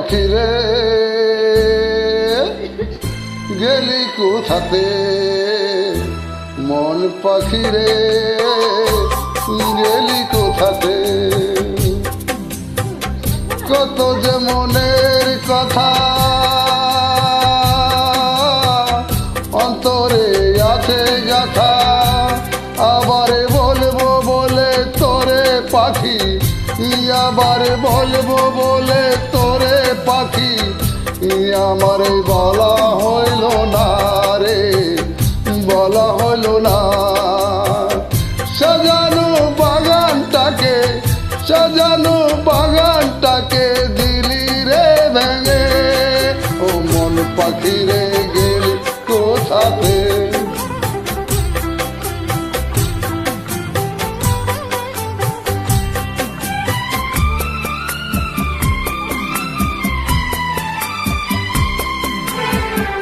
পাখি রে গেলি কোথাতে, মন পাখি রে গেলি কোথাতে। কত যে মনের কথা অন্তরে আছে গাথা, আবার বলবো বলে তোরে পাখি, আবার বলবো বলে তোরে পাখি, আমার বলা হইল না রে, বলা হইল না। সাজানো বাগানটাকে, সাজানো বাগানটাকে দিলি রে ভেঙে, ও মন পাখি রে গেলি কোথাতে।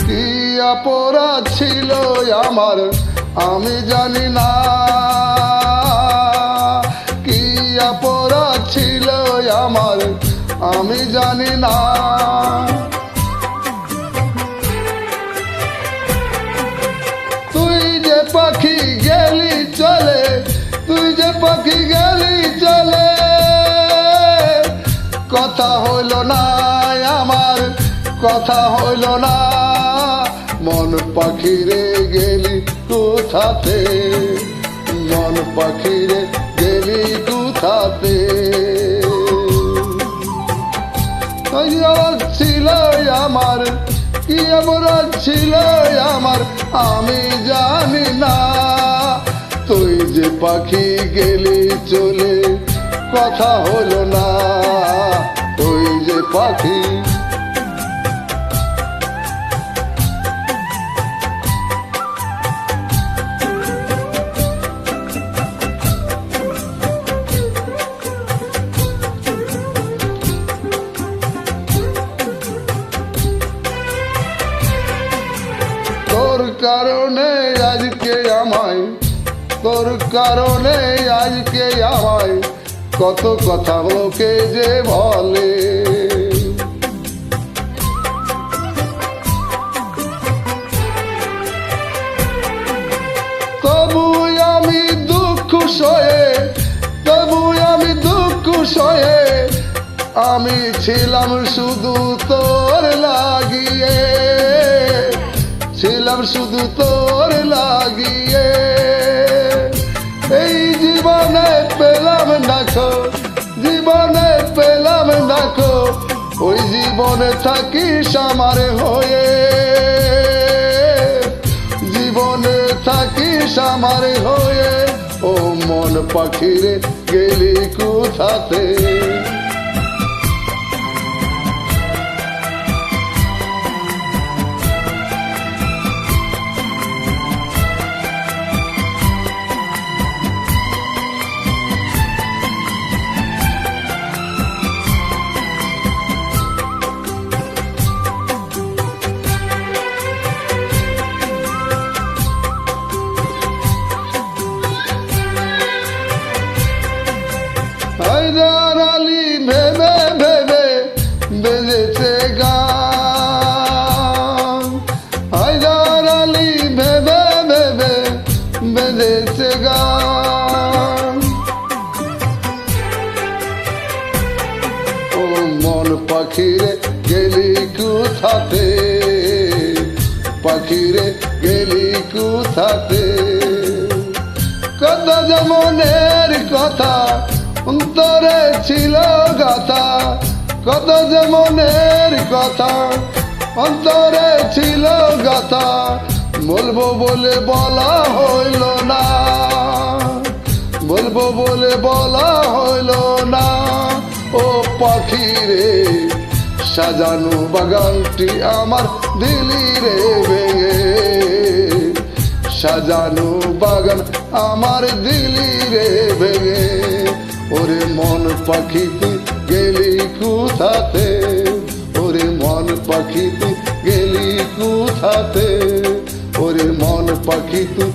কি অপরাধ ছিল আমার আমি জানি না, কি অপরাধ ছিল আমার আমি জানি না। তুই যে পাখি গেলি চলে, তুই যে পাখি গেলি চলে, কথা হইল না আমার, কথা হইল না। মন পাখি রে গেলি কোথাতে, মন পাখি রে গেলি কোথাতে। ছিল আমার, কি অপরাধ ছিল আমার আমি জানি না। তুই যে পাখি গেলি চলে, কথা হলো না। তুই যে পাখি কারণে আজকে আমায়, তোর কারণে আজকে আমায় কত কথা লোকে যে বলে। তবু আমি দুঃখ সয়ে, তবু আমি দুঃখ সয়ে, আমি ছিলাম শুধু তোর লাগিয়ে, ছিলাম শুধু তোর লাগিয়ে। এই জীবনে পেলাম নাখো, জীবনে পেলাম নাখো, ওই জীবনে থাকিস আমার হয়ে, জীবনে থাকিস আমার হয়ে। ও মন পাখি রে গেলি কোথাতে। হায়দার আলী ভেবে ভেবে বেজেছে গান, হায়দার আলী ভেবে ভেবে বেজেছে গান। ও মন পাখি রে গেলি কোথাতে, পাখি রে গেলি কোথাতে। কত যেমনের কথা অন্তরে ছিল গাথা, কত যেমনের কথা অন্তরে ছিল গাথা, বলবো বলে বলা হইল না, বলবো বলে বলা হইল না। ও পাখি রে সাজানো বাগানটি আমার দিলি রে ভেঙে, সাজানো বাগান আমার দিলি রে ভেঙে। ওরে মন পাখি তুই গেলি কোথাতে, ওরে মন পাখি তুই গেলি কোথাতে, ওরে মন পাখি তুই